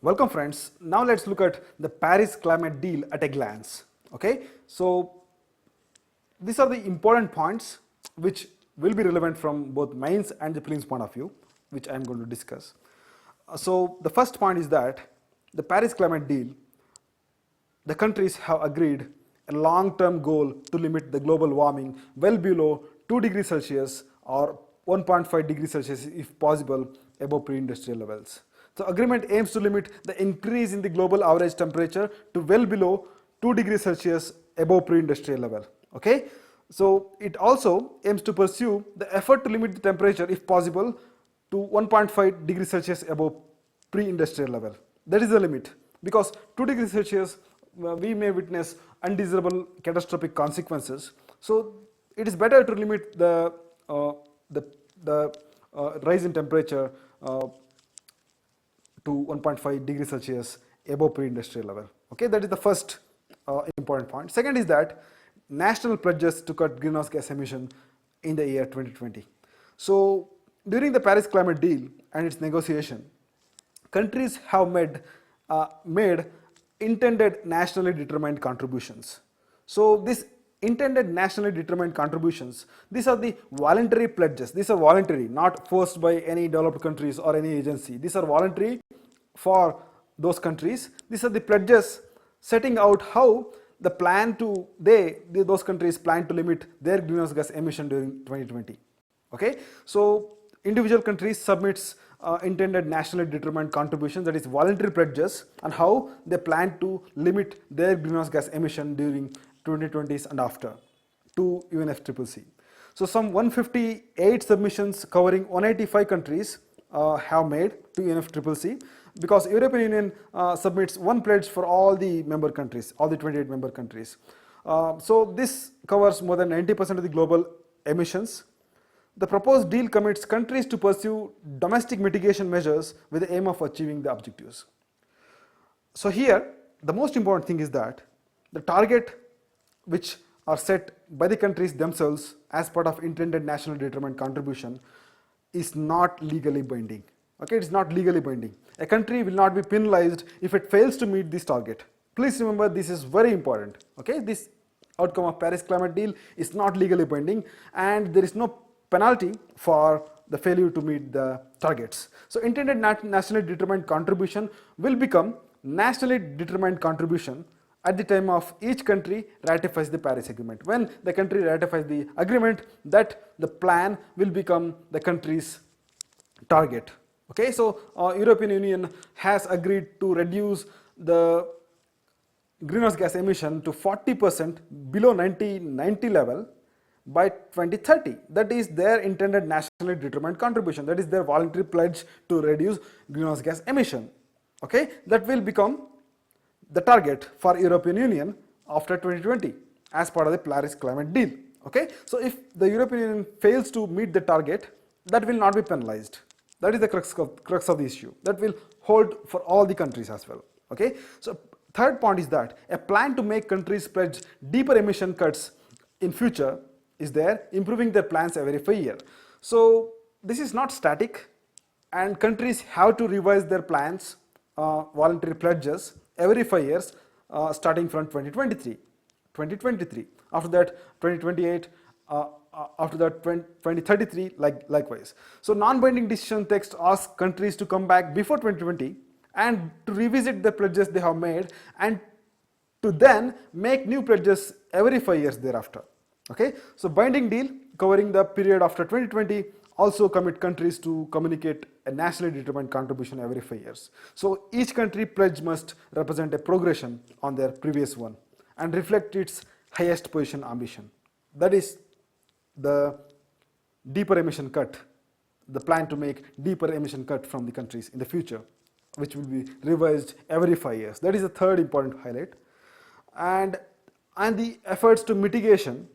Welcome friends. Now let's look at the Paris climate deal at a glance. Okay, so these are the important points which will be relevant from both mains and the prelims point of view, which I am going to discuss. So the first point is that the Paris climate deal, the countries have agreed a long-term goal to limit the global warming well below 2 degrees Celsius or 1.5 degrees Celsius if possible above pre-industrial levels. The agreement aims to limit the increase in the global average temperature to well below 2 degrees Celsius above pre-industrial level. Okay, so it also aims to pursue the effort to limit the temperature if possible to 1.5 degrees Celsius above pre-industrial level. That is the limit, because 2 degrees Celsius we may witness undesirable catastrophic consequences. So it is better to limit the rise in temperature to 1.5 degrees Celsius above pre-industrial level. Okay, that is the first important point. Second is that national pledges to cut greenhouse gas emission in the year 2020. So during the Paris climate deal and its negotiation, countries have made intended nationally determined contributions. So this intended nationally determined contributions, these are the voluntary pledges. These are voluntary, not forced by any developed countries or any agency. These are voluntary for those countries. These are the pledges setting out how the plan to those countries plan to limit their greenhouse gas emission during 2020. Okay, so individual countries submits intended nationally determined contributions, that is voluntary pledges, and how they plan to limit their greenhouse gas emission during 2020s and after to UNFCCC. So some 158 submissions covering 185 countries have made to UNFCCC, because European Union submits one pledge for all the member countries, all the 28 member countries. So this covers more than 90% of the global emissions. The proposed deal commits countries to pursue domestic mitigation measures with the aim of achieving the objectives. So here, the most important thing is that the target which are set by the countries themselves as part of intended national determined contribution is not legally binding. Okay, it is not legally binding. A country will not be penalized if it fails to meet this target. Please remember, this is very important. Okay, this outcome of Paris climate deal is not legally binding, and there is no penalty for the failure to meet the targets. So intended nationally determined contribution will become nationally determined contribution at the time of each country ratifies the Paris Agreement. When the country ratifies the agreement, that the plan will become the country's target. Okay, so European Union has agreed to reduce the greenhouse gas emission to 40% below 1990 level by 2030. That is their intended nationally determined contribution. That is their voluntary pledge to reduce greenhouse gas emission. Okay, that will become the target for European Union after 2020 as part of the Paris climate deal. Okay, so if the European Union fails to meet the target, that will not be penalized. That is the crux of the issue. That will hold for all the countries as well. Okay, so third point is that a plan to make countries pledge deeper emission cuts in future is there, improving their plans every 5 years. So this is not static, and countries have to revise their plans, voluntary pledges every 5 years, starting from 2023. After that 2028, after that 2033, likewise. So non-binding decision text asks countries to come back before 2020 and to revisit the pledges they have made, and to then make new pledges every 5 years thereafter. Okay, so binding deal covering the period after 2020 also commit countries to communicate a nationally determined contribution every 5 years. So each country pledge must represent a progression on their previous one and reflect its highest position ambition. That is the deeper emission cut, the plan to make deeper emission cut from the countries in the future, which will be revised every 5 years. That is the third important highlight. And the efforts to mitigation,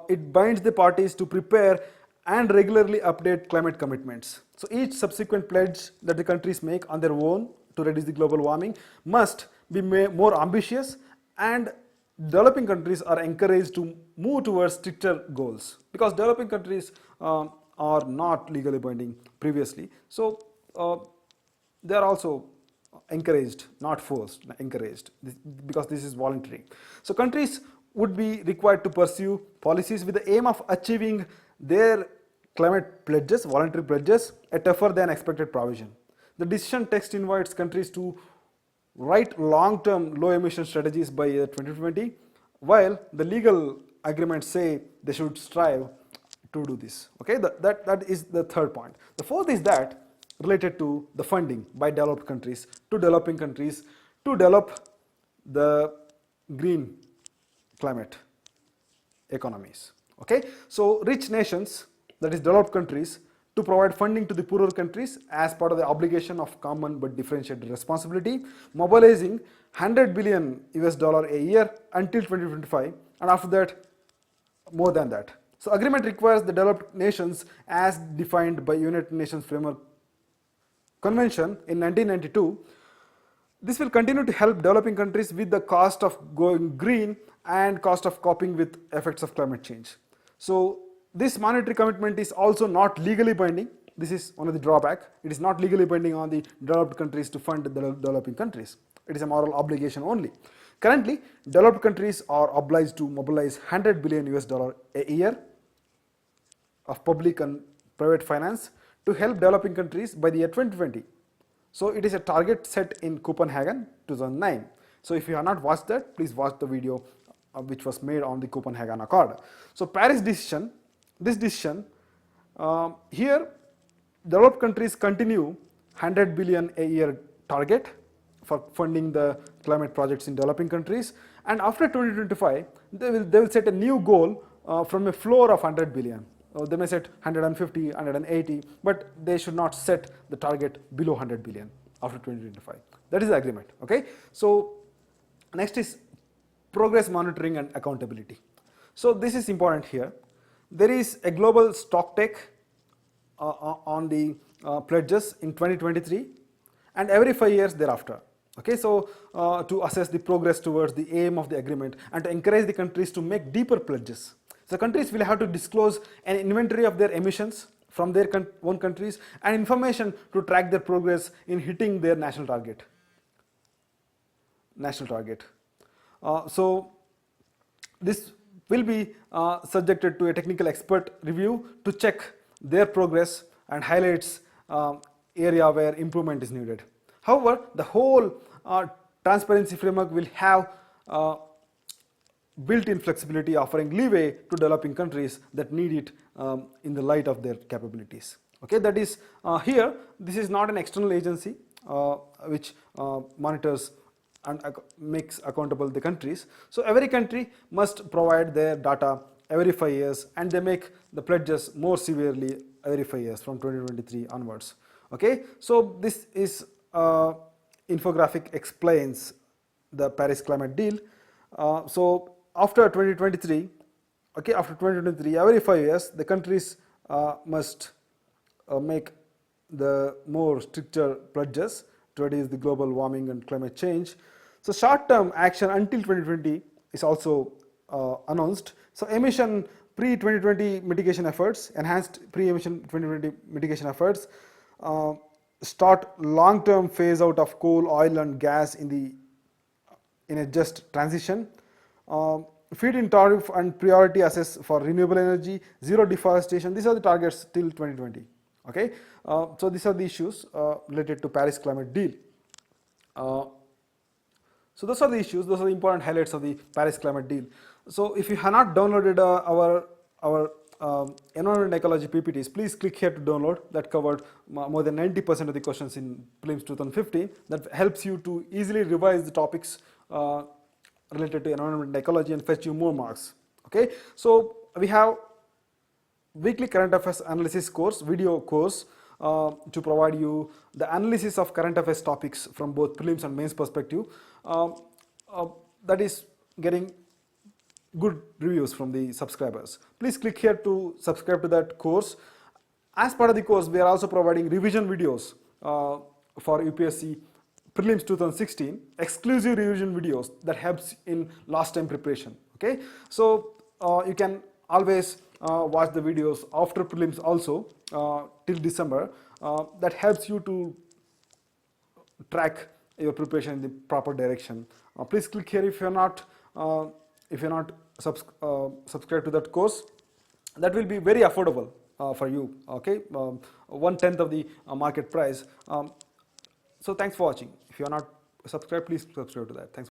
it binds the parties to prepare and regularly update climate commitments. So each subsequent pledge that the countries make on their own to reduce the global warming must be more ambitious, and developing countries are encouraged to move towards stricter goals, because developing countries are not legally binding previously. So they are also encouraged, not forced, encouraged, because this is voluntary. So countries would be required to pursue policies with the aim of achieving their climate pledges, voluntary pledges, a tougher than expected provision. The decision text invites countries to write long-term low-emission strategies by 2020, while the legal agreements say they should strive to do this. Okay, that is the third point. The fourth is that related to the funding by developed countries to developing countries to develop the green climate economies. Okay, so rich nations, that is developed countries, to provide funding to the poorer countries as part of the obligation of common but differentiated responsibility, mobilizing 100 billion US dollar a year until 2025, and after that more than that. So agreement requires the developed nations as defined by United Nations Framework Convention in 1992. This will continue to help developing countries with the cost of going green and cost of coping with effects of climate change. So this monetary commitment is also not legally binding. This is one of the drawbacks. It is not legally binding on the developed countries to fund the developing countries. It is a moral obligation only. Currently, developed countries are obliged to mobilize 100 billion US dollar a year of public and private finance to help developing countries by the year 2020. So it is a target set in Copenhagen 2009. So if you have not watched that, please watch the video which was made on the Copenhagen Accord. So Paris decision, this decision, here developed countries continue 100 billion a year target for funding the climate projects in developing countries, and after 2025 they will set a new goal from a floor of 100 billion. They may set 150, 180, but they should not set the target below 100 billion after 2025. That is the agreement. Okay. So next is progress monitoring and accountability. So this is important here. There is a global stock take on the pledges in 2023 and every 5 years thereafter. Okay, so to assess the progress towards the aim of the agreement and to encourage the countries to make deeper pledges. So countries will have to disclose an inventory of their emissions from their own countries and information to track their progress in hitting their national target. So this will be subjected to a technical expert review to check their progress and highlights area where improvement is needed. However, the whole transparency framework will have built-in flexibility, offering leeway to developing countries that need it in the light of their capabilities. Okay, that is here. This is not an external agency which monitors and makes accountable the countries. So every country must provide their data every 5 years, and they make the pledges more severely every 5 years from 2023 onwards. Okay, so this is infographic explains the Paris climate deal. So after 2023, okay, after 2023, every 5 years, the countries must make the more stricter pledges to reduce the global warming and climate change. So short-term action until 2020 is also announced. So emission pre-2020 mitigation efforts, enhanced pre-emission 2020 mitigation efforts, start long-term phase out of coal, oil and gas in a just transition, feed-in tariff and priority assess for renewable energy, zero deforestation. These are the targets till 2020. Okay, so these are the issues related to Paris climate deal. So those are the issues, those are the important highlights of the Paris climate deal. So if you have not downloaded our environment and ecology PPTs, please click here to download. That covered more than 90% of the questions in prelims 2015. That helps you to easily revise the topics related to environment and ecology and fetch you more marks. Okay, so we have weekly current affairs analysis course, video course, to provide you the analysis of current affairs topics from both prelims and mains perspective. That is getting good reviews from the subscribers. Please click here to subscribe to that course. As part of the course, we are also providing revision videos for UPSC Prelims 2016, exclusive revision videos that helps in last time preparation. Okay, so you can always watch the videos after prelims also till December. That helps you to track your preparation in the proper direction. Please click here if you're not subscribed to that course. That will be very affordable for you. Okay, 1/10 of the market price. So thanks for watching. If you are not subscribed, please subscribe to that. Thanks.